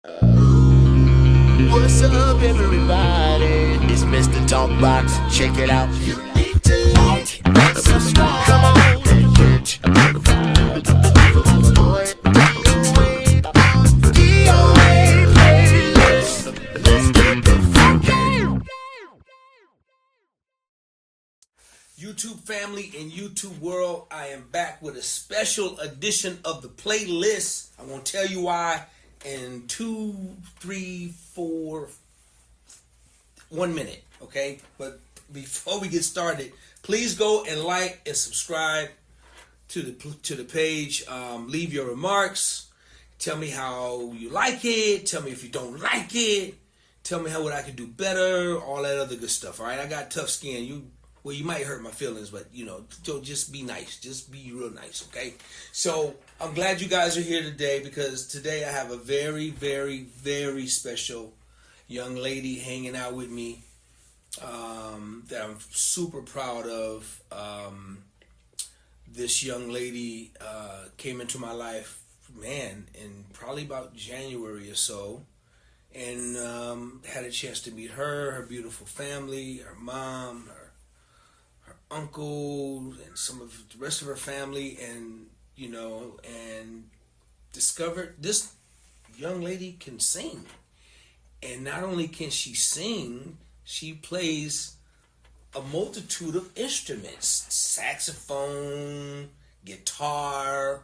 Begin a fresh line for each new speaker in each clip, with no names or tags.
What's up, everybody? It's Mr. Talkbox. Check it out. You need to like and subscribe. Come on. Catch a boy, DOA playlist. Let's keep it funky.
YouTube family and YouTube world, I am back with a special edition of the playlist. I won't tell you why in 1 minute, okay? But before we get started, please go and like and subscribe to the page. Leave your remarks. Tell me how you like it. Tell me if you don't like it. Tell me what I can do better. All that other good stuff. All right, I got tough skin. You might hurt my feelings, but don't just be nice. Just be real nice, okay? So I'm glad you guys are here today because today I have a very, very, very special young lady hanging out with me that I'm super proud of. This young lady came into my life, man, in probably about January or so, and had a chance to meet her beautiful family, her mom, her uncle, and some of the rest of her family, and discovered this young lady can sing. And not only can she sing, she plays a multitude of instruments: saxophone, guitar,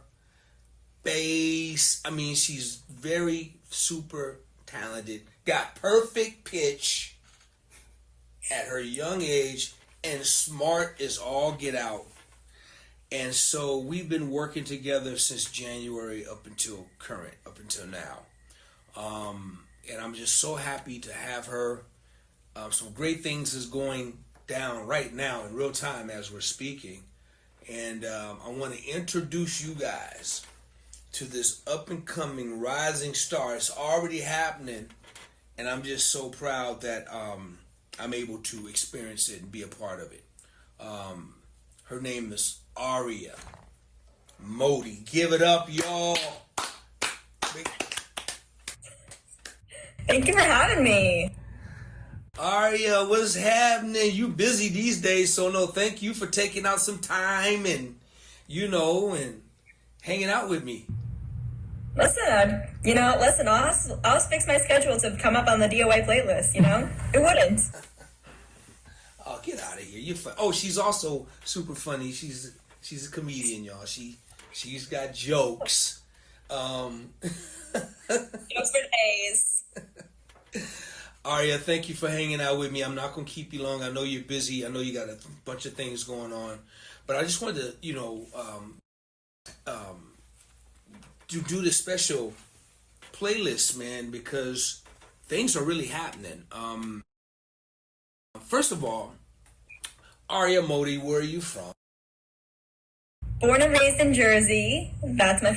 bass. I mean, she's very super talented, got perfect pitch at her young age, and smart as all get out. And so we've been working together since January up until now. And I'm just so happy to have her. Some great things is going down right now in real time as we're speaking. And I want to introduce you guys to this up and coming rising star. It's already happening. And I'm just so proud that I'm able to experience it and be a part of it. Her name is Aria Mody. Give it up, y'all.
Thank you for having me.
Aria, what's happening? You busy these days, so no, thank you for taking out some time and and hanging out with me.
Listen, I'll always fix my schedule to come up on the DOA playlist, It wouldn't.
Oh, get out of here. You're fun. Oh, she's also super funny. She's a comedian, y'all. She's got jokes.
Jokes for days.
Aria, thank you for hanging out with me. I'm not going to keep you long. I know you're busy. I know you got a bunch of things going on. But I just wanted to, do this special playlist, man, because things are really happening. First of all, Aria Mody, where are you from?
Born and raised in Jersey. That's my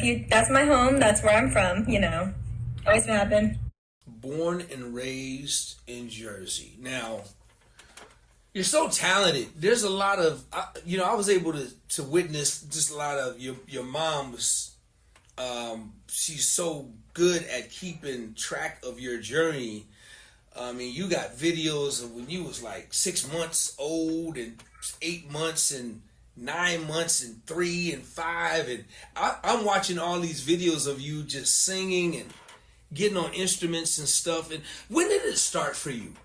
home. That's where I'm from. Always been happening.
Born and raised in Jersey. Now, you're so talented. There's a lot of, I was able to witness just a lot of your mom was. She's so good at keeping track of your journey. I mean, you got videos of when you was like 6 months old and 8 months and 9 months and 3 and 5. And I'm watching all these videos of you just singing and getting on instruments and stuff. And when did it start for you?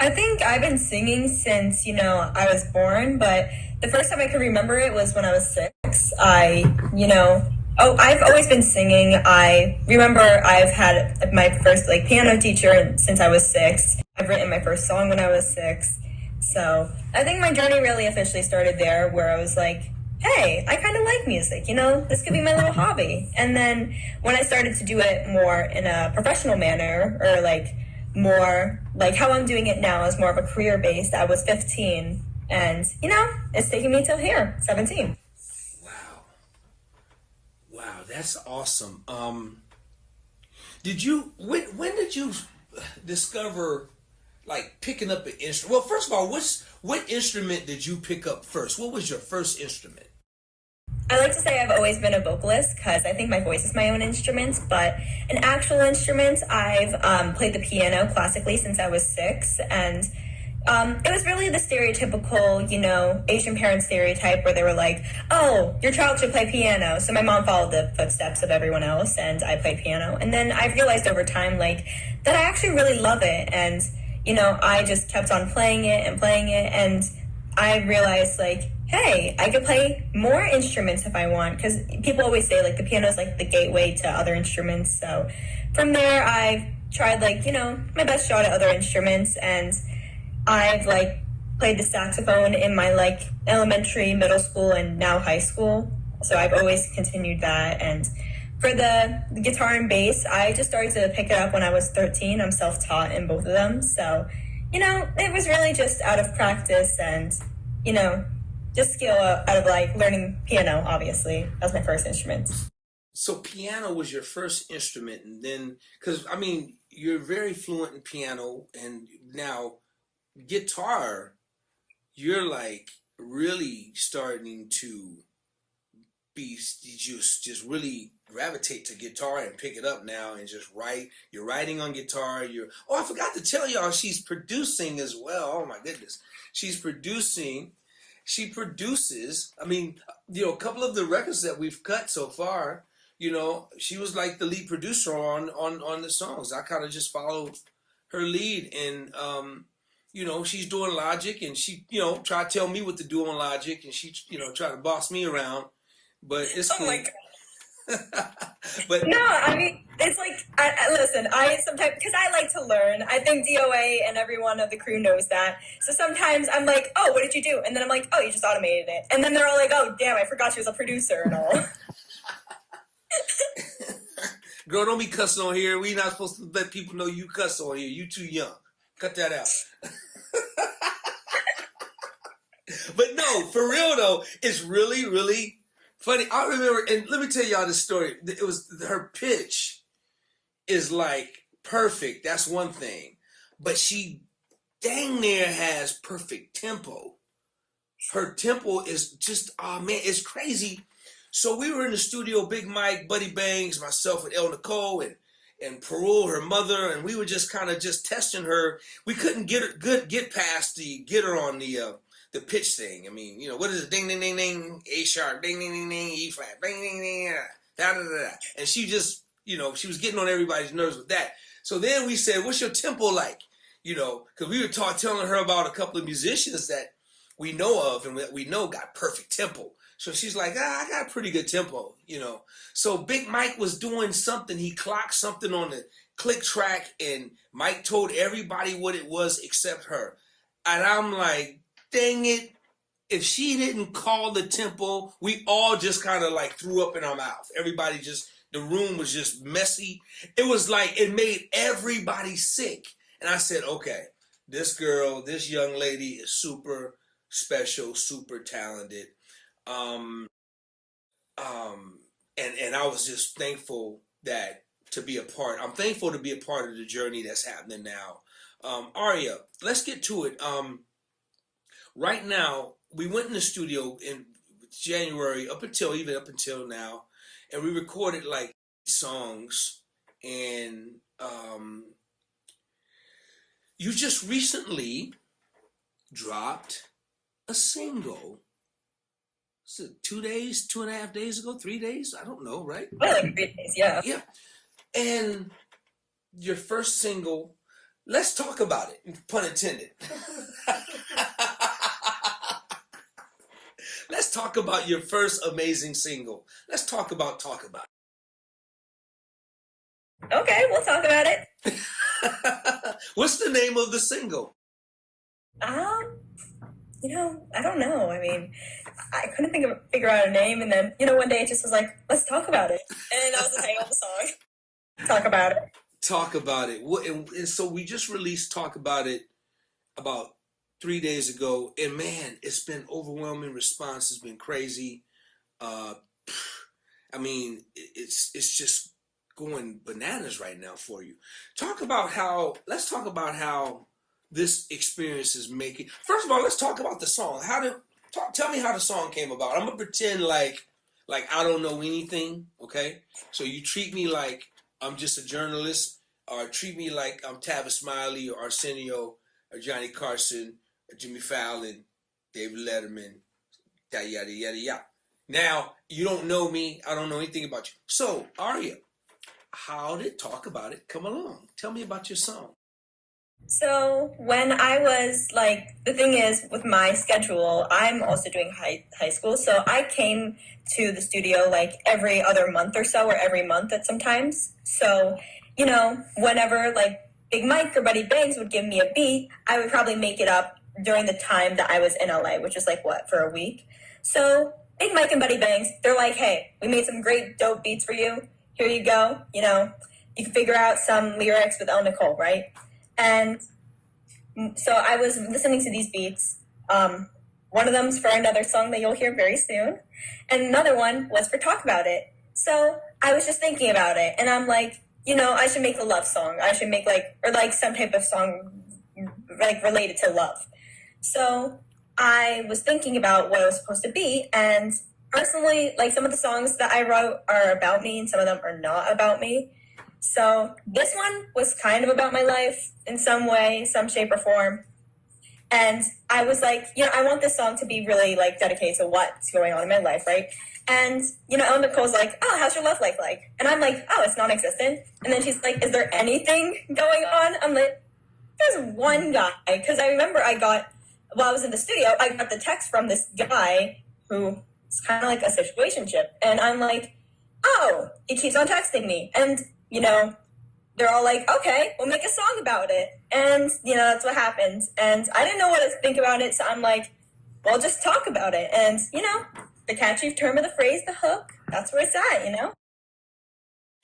I think I've been singing since, I was born, but the first time I can remember it was when I was 6. I've always been singing. I remember I've had my first piano teacher since I was 6. I've written my first song when I was 6. So I think my journey really officially started there, where I was like, hey, I kind of like music, this could be my little hobby. And then when I started to do it more in a professional manner, or more like how I'm doing it now is more of a career based, I was 15. And, it's taking me till here, 17.
Wow, that's awesome. When did you discover picking up an instrument? Well, first of all, what instrument did you pick up first? What was your first instrument?
I like to say I've always been a vocalist because I think my voice is my own instrument, but an actual instrument, I've played the piano classically since I was 6, and it was really the stereotypical, Asian parent stereotype where they were like, oh, your child should play piano. So my mom followed the footsteps of everyone else, and I played piano. And then I realized over time, that I actually really love it, and, I just kept on playing it, and I realized, hey, I could play more instruments if I want, because people always say, the piano is, the gateway to other instruments. So from there, I've tried, my best shot at other instruments, and I've, played the saxophone in my, elementary, middle school, and now high school. So I've always continued that, and for the guitar and bass, I just started to pick it up when I was 13. I'm self-taught in both of them, so, it was really just out of practice and, just skill out of learning piano, obviously. That was my first instrument.
So piano was your first instrument, and then, because, you're very fluent in piano, and now guitar, you're really starting to be just really gravitate to guitar and pick it up now and just write. You're writing on guitar. I forgot to tell y'all, she's producing as well. Oh my goodness. She produces, a couple of the records that we've cut so far, she was the lead producer on the songs. I kind of just followed her lead, and she's doing Logic, and she tried to tell me what to do on Logic, and she tried to boss me around, but it's cool.
Oh my God.
But
no, it's listen, I sometimes, because I like to learn, I think DOA and everyone of the crew knows that, so sometimes I'm like, oh, what did you do? And then I'm like, oh, you just automated it, and then they're all like, oh, damn, I forgot she was a producer and all.
Girl, don't be cussing on here. We not supposed to let people know you cuss on here. You too young. Cut that out. But no, for real though, it's really, really funny. I remember, and let me tell y'all this story. It was her pitch is perfect. That's one thing, but she dang near has perfect tempo. Her tempo is just, oh man, it's crazy. So we were in the studio, Big Mike, Buddy Bangs, myself, and El Nicole, and Perul, her mother, and we were just kind of just testing her. We couldn't get past get her on the pitch thing. What is it? Ding, ding, ding, ding, A sharp, ding, ding, ding, ding, E flat, ding, ding, ding, da, da, da, da. And she just, she was getting on everybody's nerves with that. So then we said, what's your tempo like? Because we were telling her about a couple of musicians that we know of and that we know got perfect tempo. So she's like, I got a pretty good tempo, So Big Mike was doing something. He clocked something on the click track, and Mike told everybody what it was except her. And I'm like, dang it. If she didn't call the tempo, we all just kind of threw up in our mouth. Everybody the room was just messy. It was it made everybody sick. And I said, okay, this girl, this young lady is super special, super talented. And I was just thankful to be a part. I'm thankful to be a part of the journey that's happening now. Arya, let's get to it. Right now, we went in the studio in January up until now, and we recorded songs, and you just recently dropped a single. So 2 days, 2.5 days ago, 3 days? I don't know, right?
Well, 3 days, yeah.
Yeah. And your first single, let's talk about it, pun intended. Let's talk about your first amazing single. Let's talk about it.
Okay, we'll talk about it.
What's the name of the single?
I don't know. I couldn't figure out a name, and then, one day it just was like, let's talk about it. And that was the title of the song. Talk about it.
Talk About It. And so we just released Talk About It about 3 days ago, and man, it's been overwhelming response. It's been crazy. It's just going bananas right now for you. Let's talk about how this experience is making. First of all, let's talk about the song. Tell me how the song came about. I'm gonna pretend like like I don't know anything, okay? So you treat me like I'm just a journalist, or treat me like I'm Tavis Smiley or Arsenio or Johnny Carson or Jimmy Fallon, David Letterman, yada, yada, yada, yada. Now, you don't know me. I don't know anything about you. So, Aria, how did Talk About It come along? Tell me about your song.
So when I was like, the thing is with my schedule, I'm also doing high school. So I came to the studio like every other month or so, or every month at sometimes. So, you know, whenever like Big Mike or Buddy Bangs would give me a beat, I would probably make it up during the time that I was in LA, which is like what, for a week. So Big Mike and Buddy Bangs, they're like, hey, we made some great dope beats for you. Here you go. You know, you can figure out some lyrics with El Nicole, right? And so I was listening to these beats. One of them's for another song that you'll hear very soon. And another one was for Talk About It. So I was just thinking about it. And I'm like, you know, I should make a love song. I should make like, or like some type of song like related to love. So I was thinking about what it was supposed to be. And personally, like some of the songs that I wrote are about me and some of them are not about me. So this one was kind of about my life in some way, some shape or form. And I was like, you know, I want this song to be really like dedicated to what's going on in my life, right? And, you know, Ellen Nicole's like, oh, how's your love life like? And I'm like, oh, it's non-existent. And then she's like, is there anything going on? I'm like, there's one guy. Because I remember while I was in the studio, I got the text from this guy who is kind of like a situationship. And I'm like, oh, he keeps on texting me. And you know, they're all like, okay, we'll make a song about it. And, you know, that's what happened. And I didn't know what to think about it. So I'm like, well, just talk about it. And, you know, the catchy term of the phrase, the hook, that's where it's at, you know?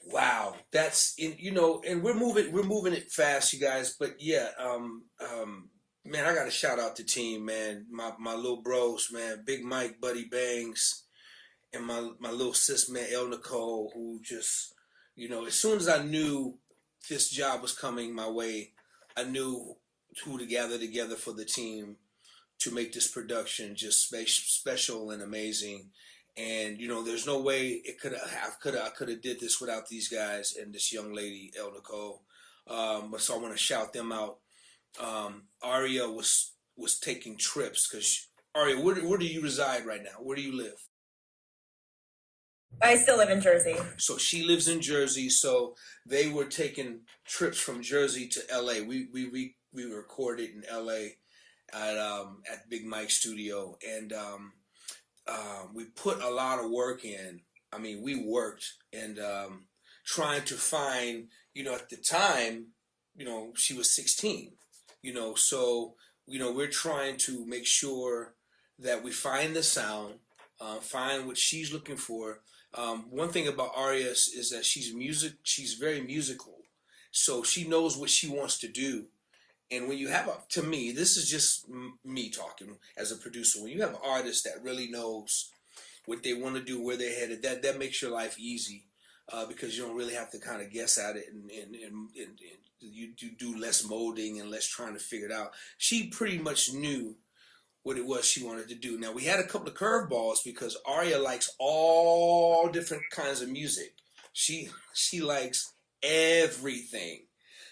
Wow. That's, you know, and we're moving it fast, you guys. But yeah, man, I got to shout out the team, man. My little bros, man, Big Mike, Buddy Bangs, and my little sis, man, El Nicole, who just, you know, as soon as I knew this job was coming my way, I knew who to gather together for the team to make this production just special and amazing. And you know, there's no way I could have did this without these guys and this young lady, El Nicole. So I want to shout them out. Arya was taking trips because Arya, where do you reside right now? Where do you live?
I still live in Jersey.
So she lives in Jersey. So they were taking trips from Jersey to LA. We recorded in LA at Big Mike Studio, and we put a lot of work in. I mean, we worked and trying to find. You know, at the time, you know, she was 16. You know, so you know, we're trying to make sure that we find the sound, find what she's looking for. One thing about Arya is that she's very musical. So she knows what she wants to do. And when you have to me, this is just me talking as a producer. When you have an artist that really knows what they want to do, where they're headed, that makes your life easy because you don't really have to kind of guess at it and you do less molding and less trying to figure it out. She pretty much knew what it was she wanted to do. Now, we had a couple of curveballs because Arya likes all different kinds of music. She likes everything.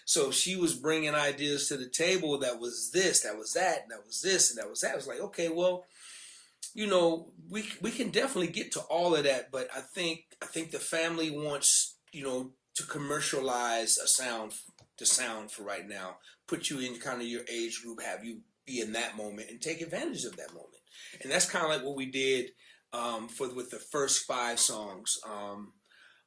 So she was bringing ideas to the table that was this, that was that, and that was this, and that was that. I was like, okay, well, you know, we can definitely get to all of that, but I think the family wants, you know, to commercialize the sound for right now. Put you in kind of your age group, have you be in that moment and take advantage of that moment. And that's kind of like what we did with the first 5 songs.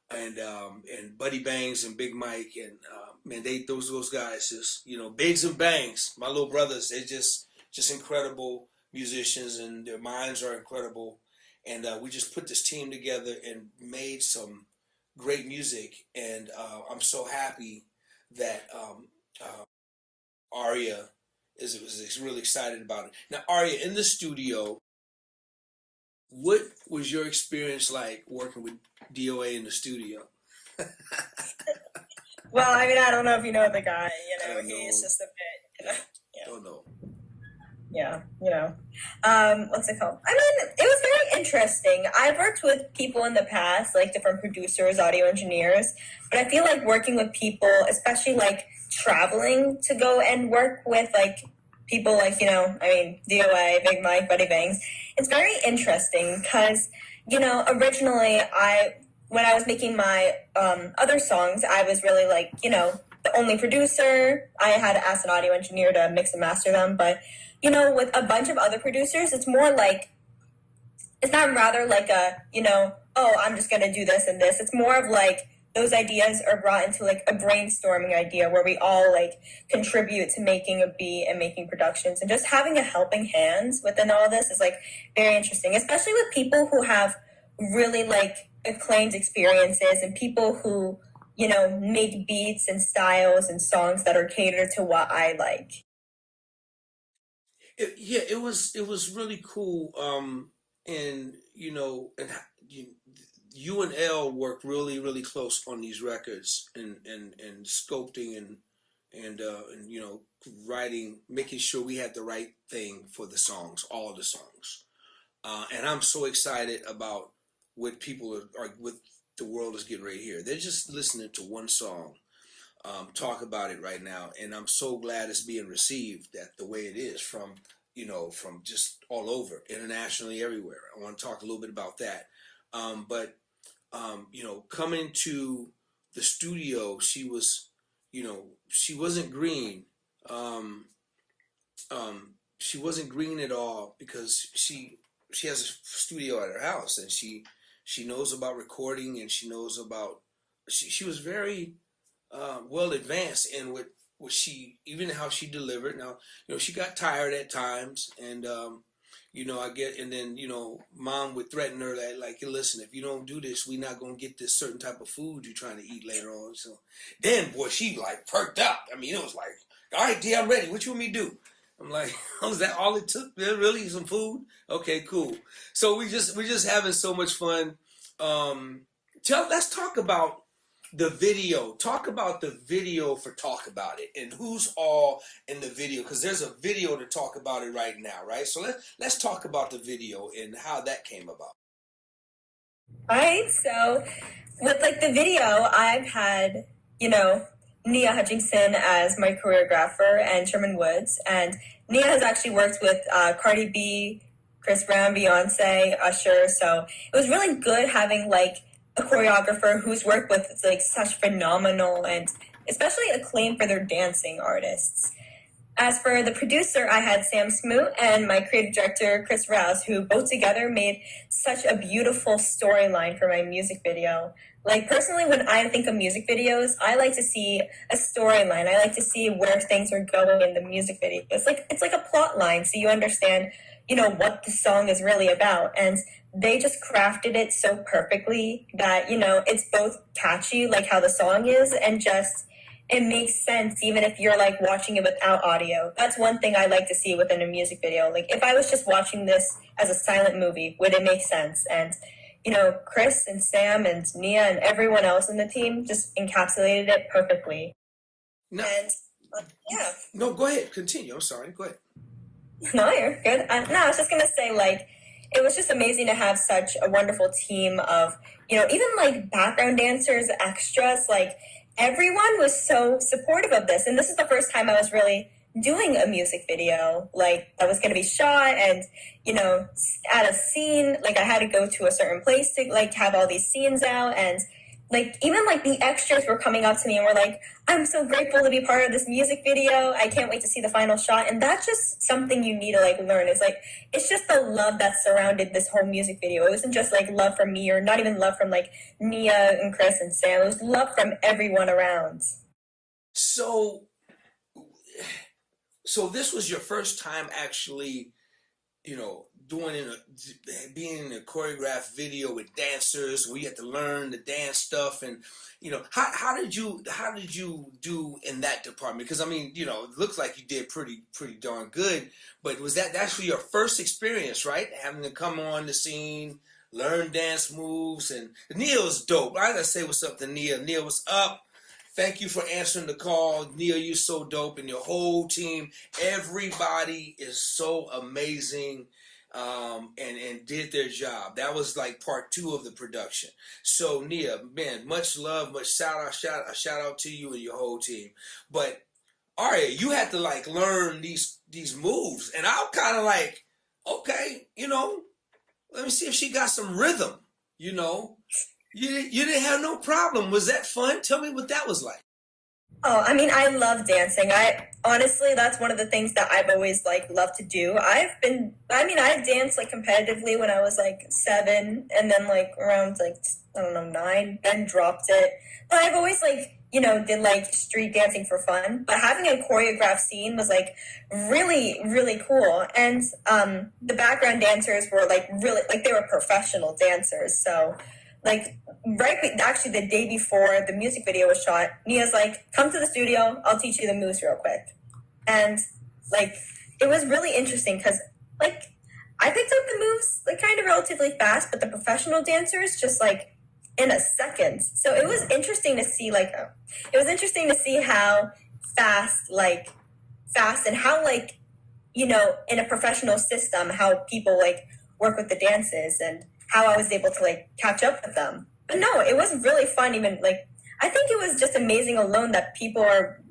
And Buddy Bangs and Big Mike and man, those guys just, you know, Biggs and Bangs, my little brothers, they're just incredible musicians and their minds are incredible. And we just put this team together and made some great music. And I'm so happy that Arya was really excited about it. Now, Arya, in the studio, what was your experience like working with DOA in the studio?
Well, I mean, I don't know if you know the guy, you know, he's just a bit, you know. Yeah.
Don't know.
Yeah, what's it called? I mean, it was very interesting. I've worked with people in the past, like different producers, audio engineers, but I feel like working with people, especially like traveling to go and work with like people like, DOA, Big Mike, Buddy Bangs, it's very interesting because, originally when I was making my other songs, I was really like, the only producer. I had to ask an audio engineer to mix and master them, but with a bunch of other producers, it's more like, it's not rather like oh, I'm just going to do this and this. It's more of like those ideas are brought into like a brainstorming idea where we all like contribute to making a beat and making productions, and just having a helping hand within all this is like very interesting, especially with people who have really like acclaimed experiences and people who, make beats and styles and songs that are catered to what I like.
It was really cool. And you and L worked really really close on these records, and sculpting and writing, making sure we had the right thing for the songs, all the songs. And I'm so excited about what people are what the world is getting right here. They're just listening to one song. Talk about it right now, and I'm so glad it's being received that the way it is from from just all over, internationally, everywhere. I want to talk a little bit about that. But coming to the studio, she was, she wasn't green. She wasn't green at all, because she has a studio at her house, and she knows about recording, and she knows about, she was very well advanced in what she, even how she delivered. Now, she got tired at times, and I get, and then mom would threaten her that, like, listen, if you don't do this, we not gonna get this certain type of food you're trying to eat later on. So then, boy, she like perked up. I mean, it was like, all right, D, I'm ready. What you want me to do? I'm like, oh, is that all it took? Really, some food? Okay, cool. So we're just having so much fun. Let's talk about the video. Talk about the video for Talk About It, and who's all in the video, because there's a video to talk about it right now, right? So let's talk about the video and how that came about.
All right, so with like the video, I've had Nia Hutchinson as my choreographer and Sherman Woods, and Nia has actually worked with Cardi B, Chris Brown, Beyonce, Usher, so it was really good having like a choreographer who's worked with like such phenomenal and especially acclaimed for their dancing artists. As for the producer, I had Sam Smoot and my creative director, Chris Rouse, who both together made such a beautiful storyline for my music video. Like, personally, when I think of music videos, I like to see a storyline. I like to see where things are going in the music video. It's like a plot line, so you understand, what the song is really about. And they just crafted it so perfectly that, it's both catchy, like how the song is, and just it makes sense even if you're like watching it without audio. That's one thing I like to see within a music video. Like, if I was just watching this as a silent movie, would it make sense? And Chris and Sam and Nia and everyone else in the team just encapsulated it perfectly.
No,
and yeah.
No, go ahead. Continue. I'm sorry. Go ahead.
No, you're good. No, I was just gonna say, like, it was just amazing to have such a wonderful team of, even like background dancers, extras, like everyone was so supportive of this. And this is the first time I was really doing a music video, like that was going to be shot and, at a scene, like I had to go to a certain place to like have all these scenes out. And like, even like the extras were coming up to me and were like, I'm so grateful to be part of this music video. I can't wait to see the final shot. And that's just something you need to like learn. It's like, it's just the love that surrounded this whole music video. It wasn't just like love from me, or not even love from like Nia and Chris and Sam. It was love from everyone around.
So this was your first time actually, being in a choreographed video with dancers where you had to learn the dance stuff, and how did you do in that department? Because I mean, it looks like you did pretty darn good, but was that actually your first experience, right? Having to come on the scene, learn dance moves. And Nia was dope. I gotta say what's up to Nia. Nia, what's up? Thank you for answering the call. Nia, you're so dope, and your whole team. Everybody is so amazing, and did their job. That was like part 2 of the production. So Nia, man, much love, much shout out to you and your whole team. But Arya, you had to like learn these moves, and I'm kind of like, okay, let me see if she got some rhythm. You didn't have no problem. Was that fun? Tell me what that was like.
Oh, I mean, I love dancing. Honestly, that's one of the things that I've always loved to do. I danced competitively when I was 7, and then around I don't know, 9, then dropped it. But I've always did street dancing for fun. But having a choreographed scene was really, really cool. And the background dancers were really they were professional dancers. So actually the day before the music video was shot, Nia's come to the studio, I'll teach you the moves real quick. And it was really interesting because I picked up the moves kind of relatively fast, but the professional dancers just in a second. So it was interesting to see how fast and how in a professional system how people work with the dances and how I was able to catch up with them. But no, it was really fun. Even I think it was just amazing alone that people are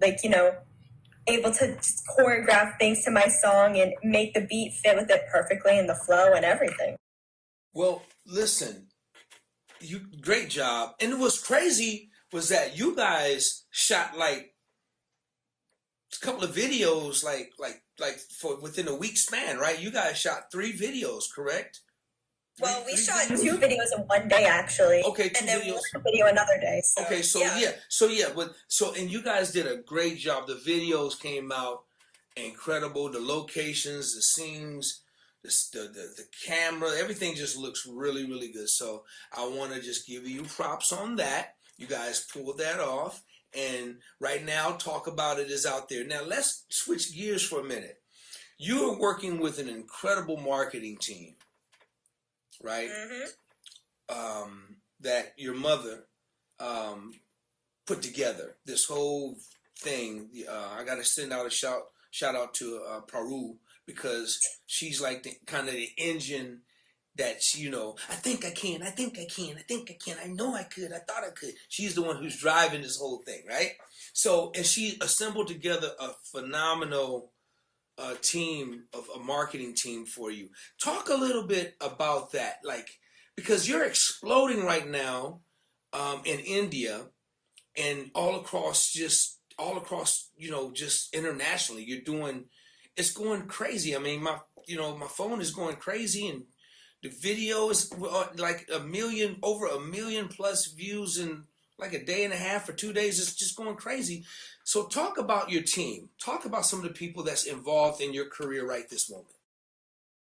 able to just choreograph things to my song and make the beat fit with it perfectly and the flow and everything.
Well, listen, great job. And what's crazy was that you guys shot a couple of videos for within a week span, right? You guys shot 3 videes, correct?
Well, we shot 2 videos in one day, actually.
Okay, 2
and then
videos.
One video another day. So,
okay, and you guys did a great job. The videos came out incredible. The locations, the scenes, the camera, everything just looks really, really good. So I want to just give you props on that. You guys pulled that off, and right now, Talk About It is out there. Now let's switch gears for a minute. You are working with an incredible marketing team, right?
Mm-hmm.
That your mother put together. This whole thing. I got to send out a shout out to Paru, because she's kind of the engine that I think I can, I know I could, I thought I could. She's the one who's driving this whole thing, right? So, and she assembled together a phenomenal team of a marketing team for you. Talk a little bit about that, because you're exploding right now in India and all across, just internationally. It's going crazy. I mean, my phone is going crazy, and the video is over a million plus views in a day and a half or 2 days. It's just going crazy. So talk about your team. Talk about some of the people that's involved in your career right this moment.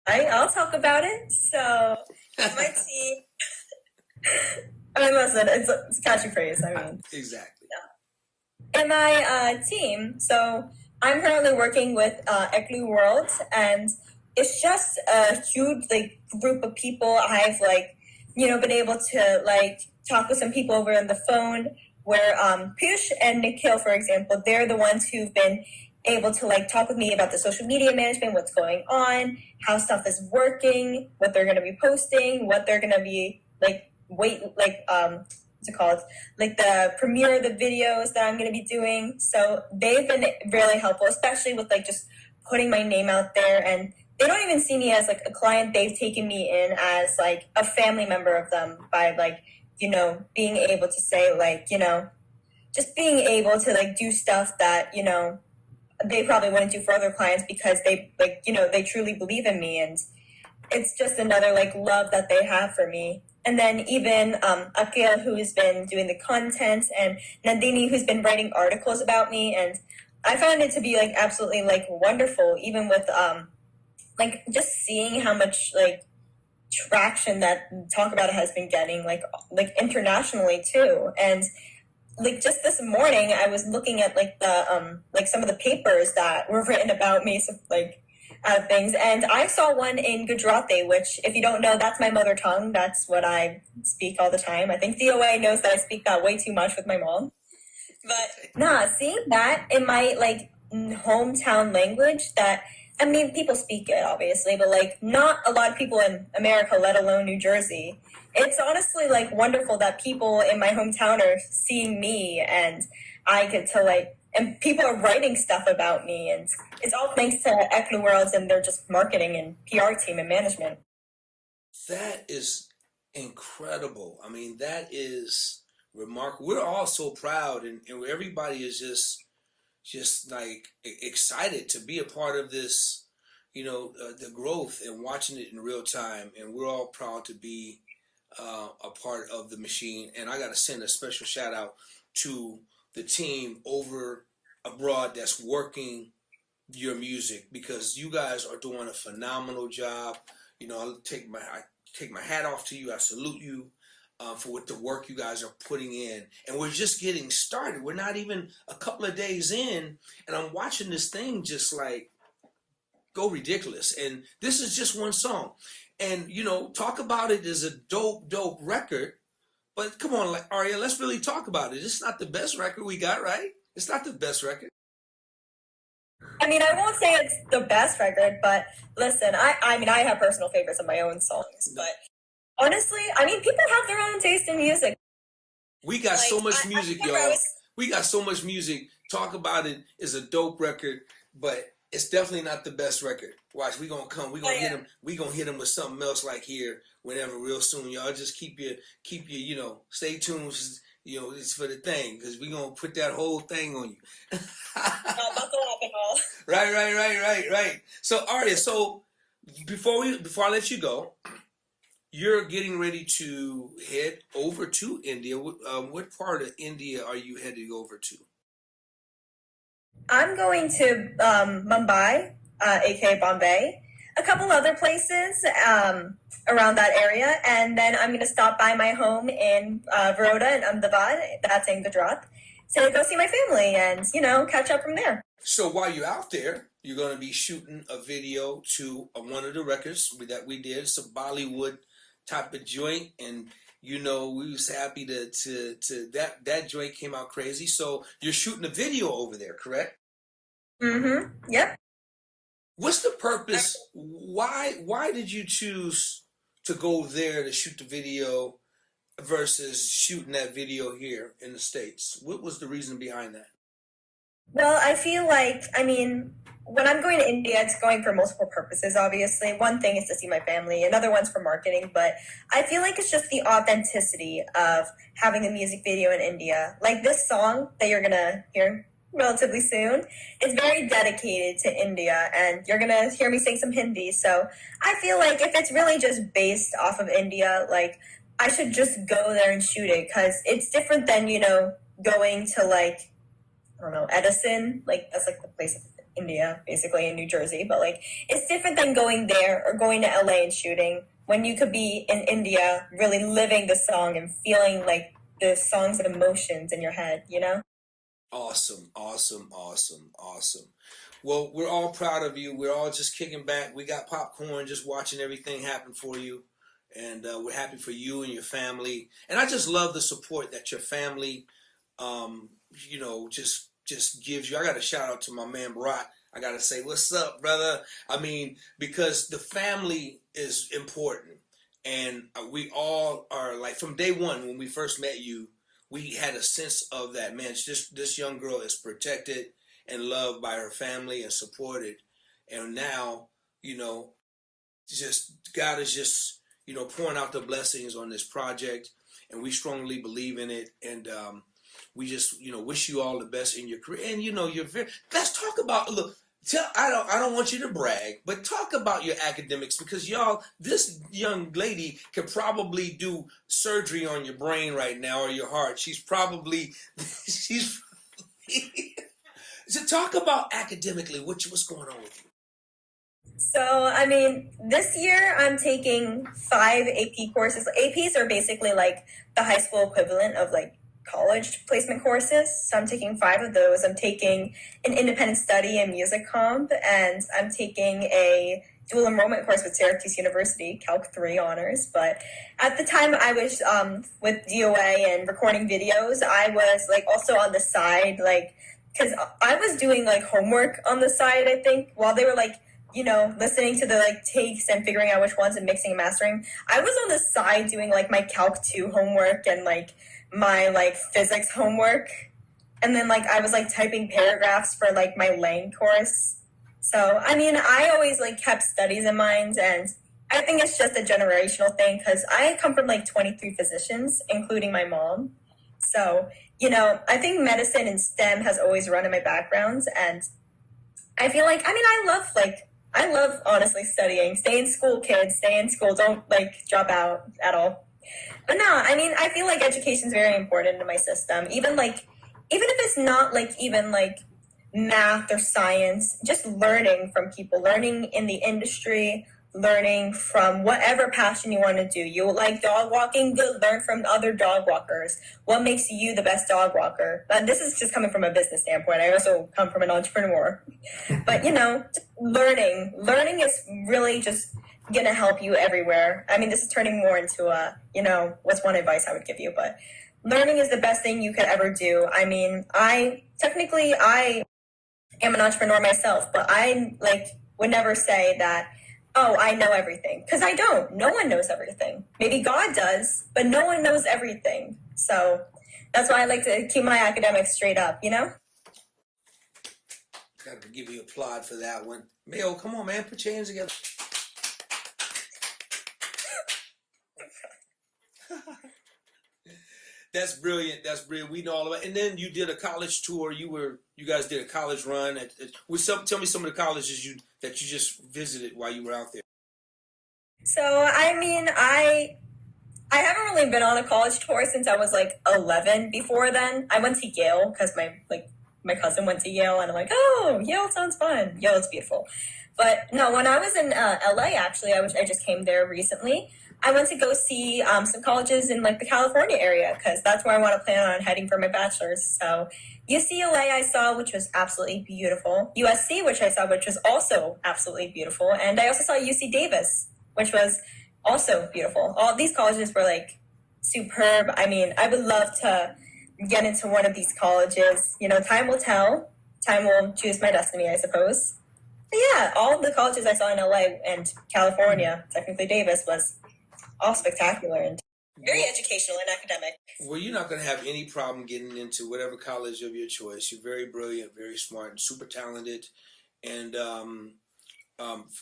I'll talk about it. So my team. I mean, listen, it's a catchy phrase. I mean,
exactly.
Yeah. And my team. So I'm currently working with Eklu World, and it's just a huge group of people. I've been able to talk with some people over on the phone. Where Piyush and Nikhil, for example, they're the ones who've been able to talk with me about the social media management, what's going on, how stuff is working, what they're going to be posting, what they're going to be what's it called? The premiere of the videos that I'm going to be doing. So they've been really helpful, especially with just putting my name out there. And they don't even see me as a client. They've taken me in as a family member of them by being able to say just being able to do stuff that, they probably wouldn't do for other clients because they they truly believe in me. And it's just another love that they have for me. And then even Akia, who's been doing the content, and Nandini, who's been writing articles about me. And I found it to be absolutely wonderful, even with just seeing how much traction that Talk About It has been getting internationally too. And just this morning I was looking at the some of the papers that were written about me, so things, and I saw one in Gujarati, which, if you don't know, that's my mother tongue. That's what I speak all the time. I think DOA knows that I speak that way too much with my mom. But nah, seeing that in my like hometown language, that I mean, people speak it obviously, but like not a lot of people in America, let alone New Jersey. It's honestly like wonderful that people in my hometown are seeing me, and I get to like, and people are writing stuff about me, and it's all thanks to Equity Worlds and their just marketing and PR team and management.
That is incredible. I mean, that is remarkable. We're all so proud, and everybody is just like excited to be a part of this, the growth and watching it in real time. And we're all proud to be a part of the machine. And I got to send a special shout out to the team over abroad that's working your music, because you guys are doing a phenomenal job. I take my hat off to you. I salute you for what the work you guys are putting in. And we're just getting started. We're not even a couple of days in, and I'm watching this thing just like go ridiculous. And this is just one song. And, Talk About It is a dope record. But come on, like Arya, let's really talk about it. It's not the best record we got, right? It's not the best record.
I mean, I won't say it's the best record, but listen, I mean, I have personal favorites of my own songs, but honestly, I mean, people have their own taste in music.
We got so much music, y'all. We got so much music. Talk About It is a dope record, but it's definitely not the best record. Watch, we gonna come. We gonna hit him. We gonna hit him with something else like here whenever real soon. Y'all just keep your stay tuned. It's for the thing, because we gonna put that whole thing on you. Right. So Arya, before I let you go, you're getting ready to head over to India. What part of India are you heading over to?
I'm going to Mumbai, aka Bombay, a couple other places around that area, and then I'm going to stop by my home in Baroda and Ahmedabad, that's in Gujarat, to go see my family and, catch up from there.
So while you're out there, you're going to be shooting a video to one of the records that we did. It's a Bollywood type of joint, and we was happy to that joint came out crazy. So you're shooting a video over there, correct?
Mm-hmm. Yep.
What's the purpose? Why did you choose to go there to shoot the video versus shooting that video here in the States? What was the reason behind that?
Well, I feel like, I mean, when I'm going to India, it's going for multiple purposes, obviously. One thing is to see my family, another one's for marketing, but I feel like it's just the authenticity of having a music video in India. Like this song that you're going to hear relatively soon is very dedicated to India, and you're going to hear me sing some Hindi. So I feel like if it's really just based off of India, like I should just go there and shoot it, because it's different than, going to like, I don't know, Edison, like that's like the place of India, basically in New Jersey, but like it's different than going there or going to LA and shooting, when you could be in India really living the song and feeling like the song's emotions in your head,
Awesome. Well, we're all proud of you. We're all just kicking back. We got popcorn just watching everything happen for you, and we're happy for you and your family. And I just love the support that your family just gives you. I got to shout out to my man Bharat. I got to say, what's up, brother? I mean, because the family is important. And we all are, like, from day one when we first met you, we had a sense of that, man, this young girl is protected and loved by her family and supported. And now, God is just, pouring out the blessings on this project. And we strongly believe in it. And, we just, wish you all the best in your career. And, let's talk about, look, I don't want you to brag, but talk about your academics, because y'all, this young lady could probably do surgery on your brain right now or your heart. So talk about academically, what's going on with you?
So, I mean, this year I'm taking 5 AP courses. APs are basically like the high school equivalent of like college placement courses. So I'm taking 5 of those. I'm taking an independent study in music comp, and I'm taking a dual enrollment course with Syracuse University, Calc 3 honors. But at the time I was with DOA and recording videos, I was like also on the side, like, because I was doing like homework on the side, I think, while they were like, you know, listening to the like takes and figuring out which ones and mixing and mastering. I was on the side doing like my Calc 2 homework and like my like physics homework. And then like I was like typing paragraphs for like my Lang course. So, I mean, I always like kept studies in mind, and I think it's just a generational thing because I come from like 23 physicians, including my mom. So, you know, I think medicine and STEM has always run in my background, and I feel like, I mean, I love honestly studying. Stay in school, kids. Stay in school. Don't like drop out at all. But no, I mean, I feel like education is very important in my system. Even if it's not like even like math or science, just learning from people, learning in the industry, learning from whatever passion you want to do. You like dog walking, good, learn from other dog walkers. What makes you the best dog walker? And this is just coming from a business standpoint. I also come from an entrepreneur. But, you know, learning is really just going to help you everywhere. I mean, this is turning more into a, you know, what's one advice I would give you, but learning is the best thing you could ever do. I mean, I am an entrepreneur myself, but I like would never say that, oh, I know everything, because I don't. No one knows everything. Maybe God does, but no one knows everything. So that's why I like to keep my academics straight up, you know?
Got to give you applaud for that one. Mayo, come on, man, put your hands together. That's brilliant. That's brilliant. We know all about it. And then you did a college tour. You guys did a college run. Tell me some of the colleges that you just visited while you were out there.
So, I mean, I haven't really been on a college tour since I was like 11. Before then, I went to Yale because my cousin went to Yale, and I'm like, oh, Yale sounds fun. Yale is beautiful. But no, when I was in LA, actually, I just came there recently. I went to go see some colleges in like the California area because that's where I want to plan on heading for my bachelor's. So UCLA I saw, which was absolutely beautiful. USC, which I saw, which was also absolutely beautiful. And I also saw UC Davis, which was also beautiful. All these colleges were like superb. I mean, I would love to get into one of these colleges. You know, time will tell. Time will choose my destiny, I suppose. But yeah, all the colleges I saw in LA and California, technically Davis, was all spectacular and very educational and academic.
Well, you're not going to have any problem getting into whatever college of your choice. You're very brilliant, very smart, and super talented. And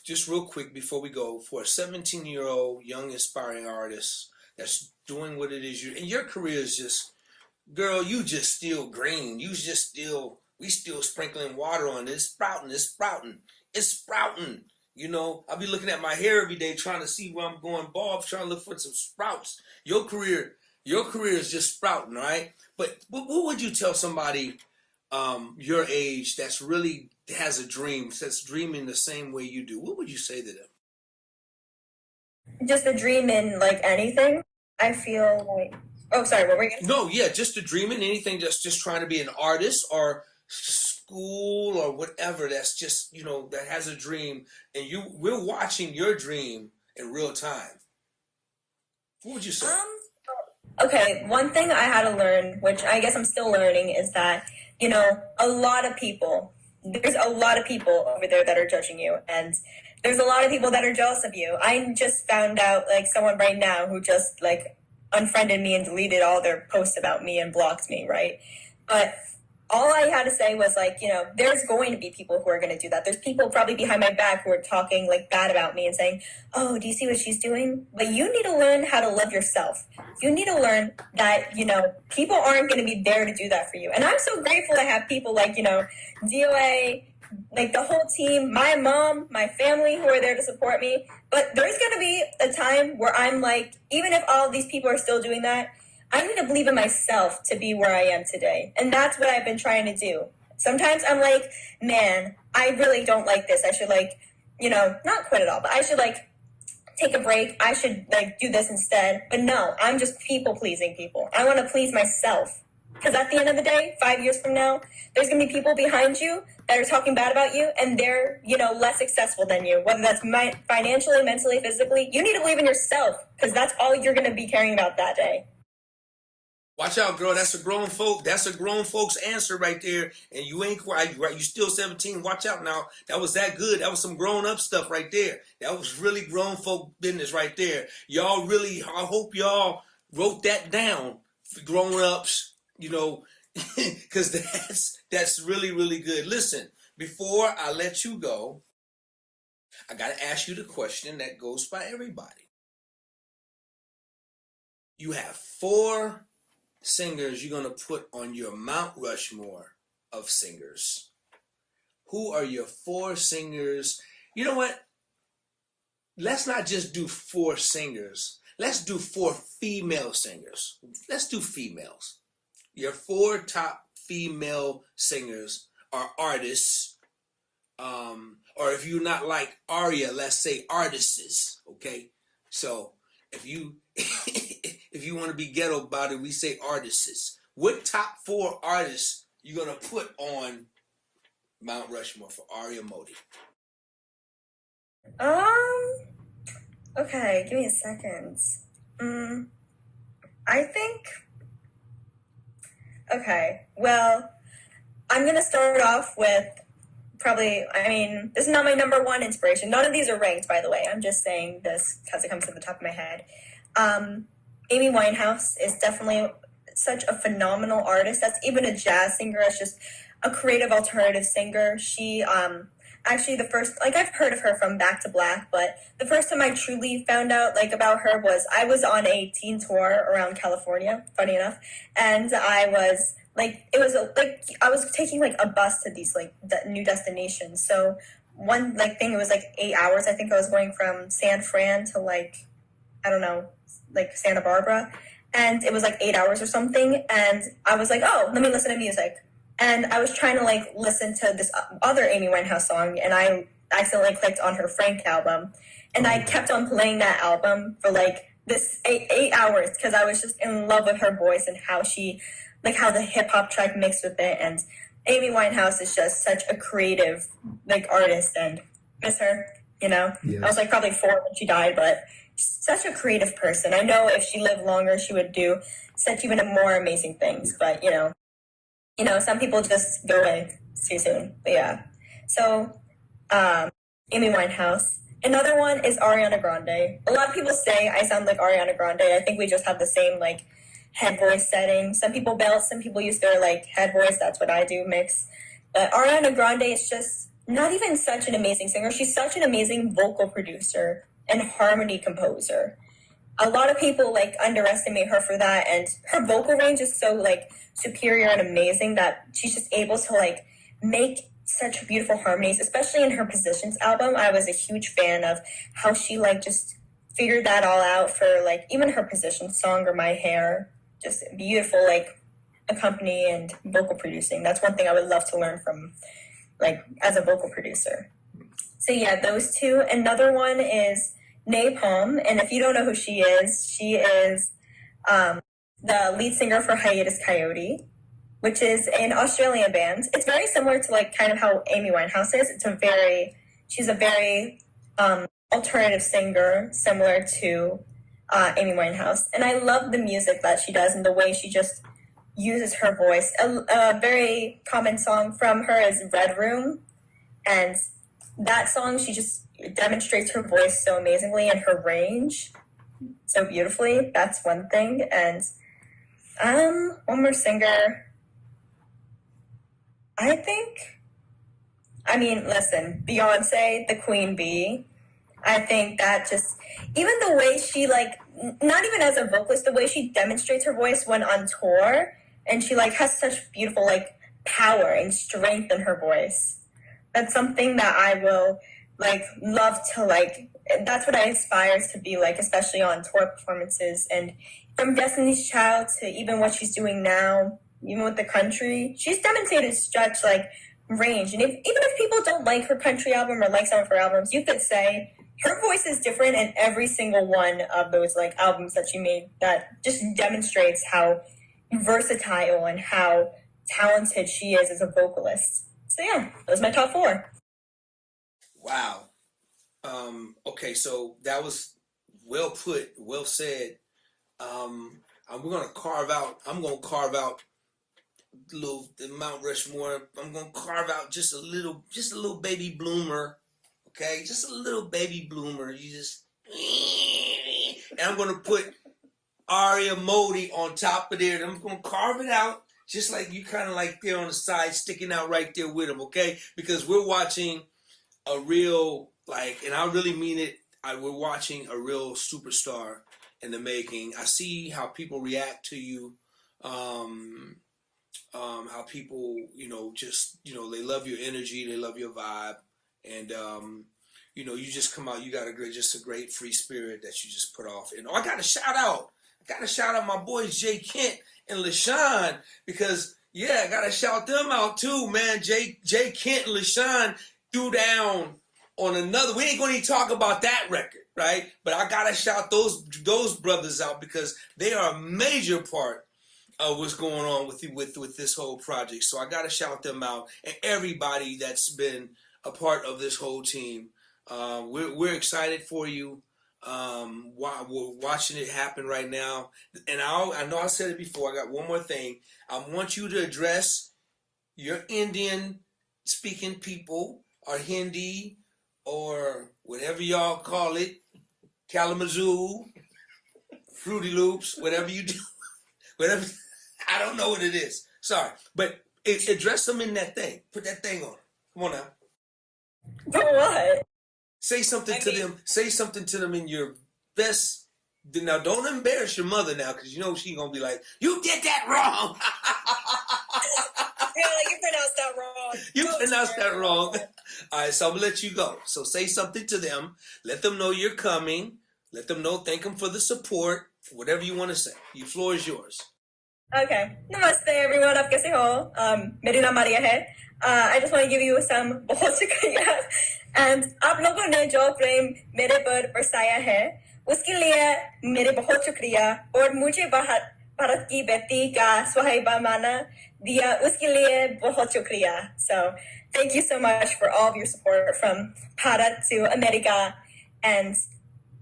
just real quick before we go, for a 17-year-old young aspiring artist that's doing what it is, and your career is just, girl, you just still green. We still sprinkling water on it. It's sprouting. You know, I'll be looking at my hair every day trying to see where I'm going bald, trying to look for some sprouts. Your career is just sprouting, right? But what would you tell somebody your age that's really has a dream, that's dreaming the same way you do? What would you say to them?
Just a dream in like anything. I feel like, oh, sorry, what were you going to say?
No, yeah, just a dream in anything that's just trying to be an artist or school or whatever that's just, you know, that has a dream, and we're watching your dream in real time. What would you say?
Okay, one thing I had to learn, which I guess I'm still learning, is that, you know, there's a lot of people over there that are judging you, and there's a lot of people that are jealous of you. I just found out, like, someone right now who just, like, unfriended me and deleted all their posts about me and blocked me, right? But all I had to say was, like, you know, there's going to be people who are going to do that. There's people probably behind my back who are talking, like, bad about me and saying, oh, do you see what she's doing? But you need to learn how to love yourself. You need to learn that, you know, people aren't going to be there to do that for you. And I'm so grateful to have people like, you know, DOA, like the whole team, my mom, my family who are there to support me. But there's going to be a time where I'm like, even if all of these people are still doing that, I need to believe in myself to be where I am today. And that's what I've been trying to do. Sometimes I'm like, man, I really don't like this. I should, like, you know, not quit it all, but I should, like, take a break. I should, like, do this instead. But no, I'm just people-pleasing people. I want to please myself. Because at the end of the day, 5 years from now, there's going to be people behind you that are talking bad about you, and they're, less successful than you, whether that's financially, mentally, physically. You need to believe in yourself, because that's all you're going to be caring about that day.
Watch out, girl. That's a grown folks answer right there. And you ain't quite right. You still 17. Watch out now. That was that good. That was some grown up stuff right there. That was really grown folk business right there. Y'all really, I hope y'all wrote that down for grown ups, because that's really, really good. Listen, before I let you go, I got to ask you the question that goes by everybody. You have 4 singers you're going to put on your Mount Rushmore of singers. Who are your 4 singers? You know what? Let's not just do 4 singers. Let's do 4 female singers. Let's do females. Your 4 top female singers are artists. Or if you're not like Arya, let's say artists. Okay? So if you if you want to be ghetto about it, we say artists. What top 4 artists you gonna put on Mount Rushmore for Aria Mody?
Okay, give me a second. I think. Okay, well, I'm gonna start off with probably. This is not my number 1 inspiration. None of these are ranked, by the way. I'm just saying this because it comes to the top of my head. Amy Winehouse is definitely such a phenomenal artist. That's even a jazz singer. It's just a creative alternative singer. She, actually the first, I've heard of her from Back to Black, but the first time I truly found out, about her was I was on a teen tour around California, funny enough, and I was, I was taking, a bus to these, new destinations. So one, thing, it was, 8 hours. I think I was going from San Fran to, I don't know, Santa Barbara, and it was 8 hours or something, and I was oh, let me listen to music, and I was trying to listen to this other Amy Winehouse song, and I accidentally clicked on her Frank album, and I kept on playing that album for this eight hours because I was just in love with her voice and how she, how the hip hop track mixed with it, and Amy Winehouse is just such a creative artist, and miss her, Yes. I was probably 4 when she died, but such a creative person. I know if she lived longer, she would do such even more amazing things. But some people just go away too soon. But yeah, so Amy Winehouse. Another one is Ariana Grande. A lot of people say I sound like Ariana Grande. I think we just have the same head voice setting. Some people belt, some people use their head voice. That's what I do, mix. But Ariana Grande is just not even such an amazing singer. She's such an amazing vocal producer and harmony composer. A lot of people underestimate her for that, and her vocal range is so superior and amazing that she's just able to make such beautiful harmonies, especially in her Positions album. I was a huge fan of how she just figured that all out for even her Positions song or My Hair. Just beautiful accompany and vocal producing. That's one thing I would love to learn from as a vocal producer. So yeah, those 2. Another one is Napalm, and if you don't know who she is the lead singer for Hiatus Coyote, which is an Australian band. It's very similar to kind of how Amy Winehouse is. She's a very alternative singer, similar to Amy Winehouse, and I love the music that she does and the way she just uses her voice. A very common song from her is Red Room, and that song, she just demonstrates her voice so amazingly and her range so beautifully. That's one thing. And one more singer. Listen, Beyonce, the Queen Bee. I think that just, even the way she not even as a vocalist, the way she demonstrates her voice when on tour, and she has such beautiful power and strength in her voice. That's something that I will love to that's what I aspire to be especially on tour performances. And from Destiny's Child to even what she's doing now, even with the country, she's demonstrated such range. And even if people don't like her country album or some of her albums, you could say her voice is different in every single one of those albums that she made. That just demonstrates how versatile and how talented she is as a vocalist. So yeah, those are my top four.
Wow. Okay, so that was well put, well said. I'm gonna carve out the Mount Rushmore. I'm gonna carve out just a little baby bloomer. Okay, just a little baby bloomer. And I'm gonna put Aria Mody on top of there. And I'm gonna carve it out just like you, kind of like there on the side, sticking out right there with them. Okay, because we're watching a real, and I really mean it. We're watching a real superstar in the making. I see how people react to you, how people, they love your energy, they love your vibe, and you just come out. You got a great free spirit that you just put off. And I got to shout out my boys Jay Kent and LaShawn, because I got to shout them out too, man. Jay Kent and LaShawn threw down on another. We ain't going to even talk about that record, right? But I got to shout those brothers out, because they are a major part of what's going on with this whole project. So I got to shout them out, and everybody that's been a part of this whole team. We're excited for you. We're watching it happen right now. And I know I said it before. I got one more thing. I want you to address your Indian speaking people, or Hindi, or whatever y'all call it, Kalamazoo, Fruity Loops, whatever you do, whatever. I don't know what it is. Sorry, but address them in that thing. Put that thing on. Come on now.
For what?
Say something to them. Say something to them in your best. Now, don't embarrass your mother now, because she's gonna be like, "You did that wrong."
Yeah, you pronounced that wrong.
You pronounced that wrong. All right, so I'm gonna let you go. So say something to them. Let them know you're coming. Let them know. Thank them for the support. Whatever you want to say. The floor is yours.
Okay. Namaste everyone. आप कैसे हो? मेरी नाम आर्या है. I just want to give you some बहुत शुक्रिया. And आप लोगों ने जो प्रेम मेरे पर बरसाया है, उसके लिए मेरे बहुत शुक्रिया. और मुझे भारत की बेटी का सुहाइबा माना दिया, उसके लिए बहुत शुक्रिया. So thank you so much for all of your support from Bharat to America. And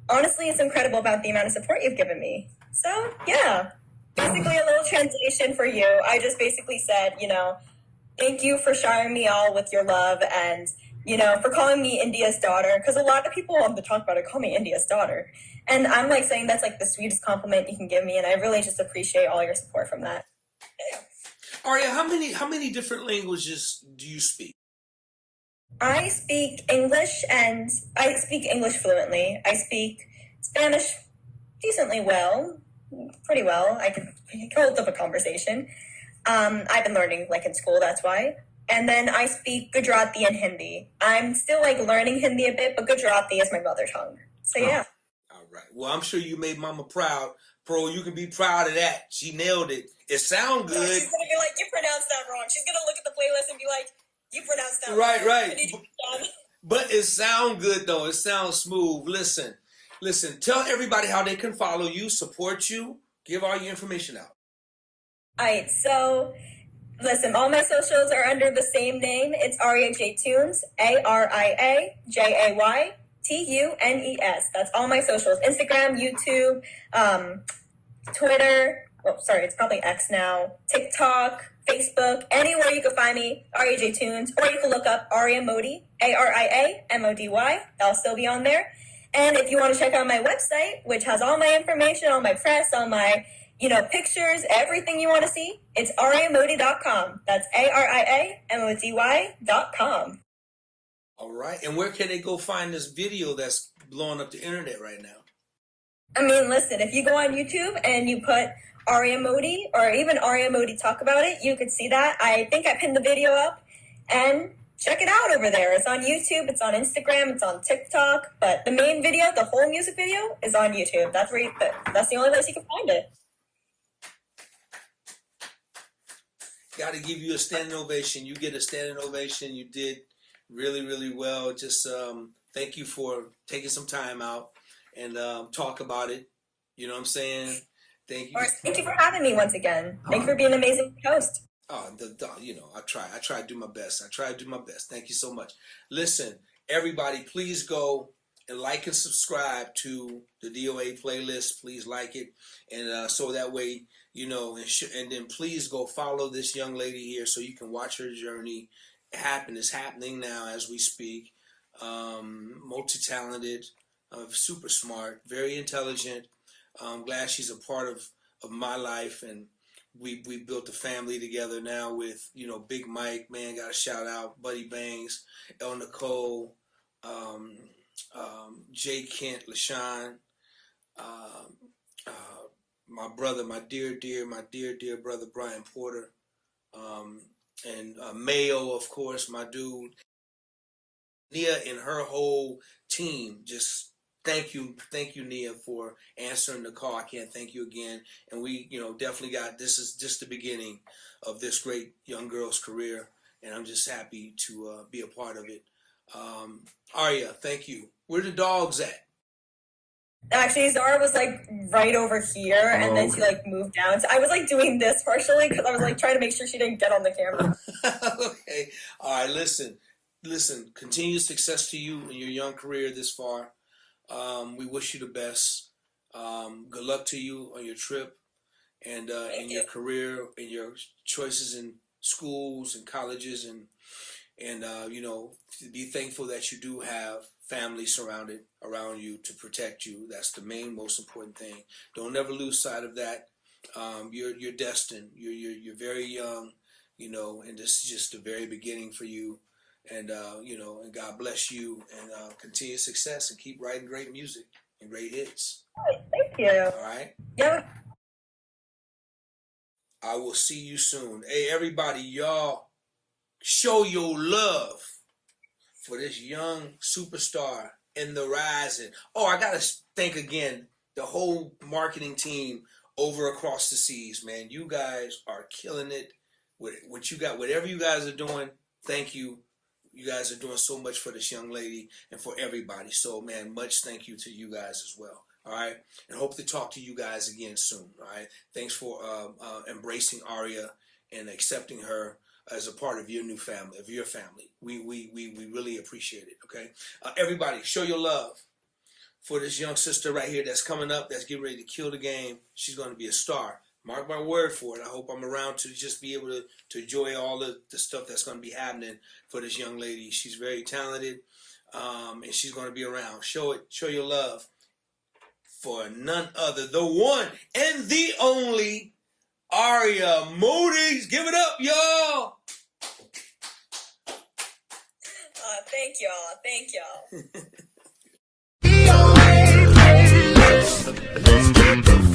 honestly, it's incredible about the amount of support you've given me. So yeah. Basically, a little translation for you. I just basically said, thank you for showering me all with your love, and, for calling me India's daughter. Because a lot of people on the Talk About It call me India's daughter. And I'm saying that's the sweetest compliment you can give me. And I really just appreciate all your support from that. Yeah.
Arya, how many different languages do you speak?
I speak English, and I speak English fluently. I speak Spanish decently well. Pretty well. I can hold up a conversation. I've been learning in school, that's why. And then I speak Gujarati and Hindi. I'm still learning Hindi a bit, but Gujarati is my mother tongue. So yeah.
All right. Well, I'm sure you made Mama proud. Pro, you can be proud of that. She nailed it. It sounds good.
She's gonna be like, you pronounced that wrong. She's gonna look at the playlist and be like, you pronounced that wrong.
Right. But it sounds good though. It sounds smooth. Listen, tell everybody how they can follow you, support you, give all your information out.
All right, so listen, all my socials are under the same name. It's Arya J Tunes, AriaJayTunes. That's all my socials. Instagram, YouTube, Twitter. Oh, sorry, it's probably X now. TikTok, Facebook, anywhere you can find me, Arya J Tunes, or you can look up Aria Mody, AriaMody. That'll still be on there. And if you want to check out my website, which has all my information, all my press, all my, pictures, everything you want to see, it's ariamody.com. That's AriaMody.com.
All right. And where can they go find this video that's blowing up the internet right now?
I mean, listen, if you go on YouTube and you put Aria Mody or even Aria Mody Talk About It, you could see that. I think I pinned the video up, and check it out over there. It's on YouTube, it's on Instagram, it's on TikTok, but the main video, the whole music video, is on YouTube. That's the only place you can find it.
Got to give you a standing ovation. You get a standing ovation. You did really, really well. Just thank you for taking some time out and talk about it. You know what I'm saying? Thank
Of
you.
course. Thank you for having me once again. Thank you for being an amazing host.
Oh, you know, I try to do my best. Thank you so much. Listen, everybody, please go and like and subscribe to the DOA playlist. Please like it, and so that way, you know, and then please go follow this young lady here so you can watch her journey happen. It's happening now as we speak. Multi-talented, super smart, very intelligent. I'm glad she's a part of my life, and we built a family together now with, you know, Big Mike, man, got a shout out, Buddy Bangs, El Nicole, Jay Kent, LaShawn, my brother, my dear brother Brian Porter, and Mayo, of course, my dude, Nia and her whole team. Just thank you, Nia, for answering the call. I can't thank you again. And we, you know, definitely this is just the beginning of this great young girl's career, and I'm just happy to be a part of it. Arya, thank you. Where the dogs at?
Actually, Zara was like right over here, and then she like moved down. So I was like doing this partially because I was like trying to make sure she didn't get on the camera.
Okay. All right. Listen. Continued success to you in your young career this far. We wish you the best. Good luck to you on your trip and in your career, in your choices in schools and colleges, and you know, be thankful that you do have family surrounded around you to protect you. That's the most important thing. Don't ever lose sight of that. You're destined. You're very young, you know, and this is just the very beginning for you. And you know, and God bless you, and continued success, and keep writing great music and great hits.
Thank you.
All right.
Yeah.
I will see you soon. Hey, everybody, y'all, show your love for this young superstar in the rising. Oh, I gotta thank again the whole marketing team over across the seas, man. You guys are killing it with what you got. Whatever you guys are doing, thank you. You guys are doing so much for this young lady and for everybody. So, man, much thank you to you guys as well. All right. And hope to talk to you guys again soon. All right. Thanks for embracing Arya and accepting her as a part of your new family, of your family. We really appreciate it. Okay. Everybody, show your love for this young sister right here that's coming up, that's getting ready to kill the game. She's going to be a star. Mark my word for it. I hope I'm around to just be able to enjoy all the stuff that's going to be happening for this young lady. She's very talented, and she's going to be around. Show your love for none other, the one and the only Aria Mody. Give it up, y'all.
Thank y'all. Thank y'all.
DOA playlist. Let's get the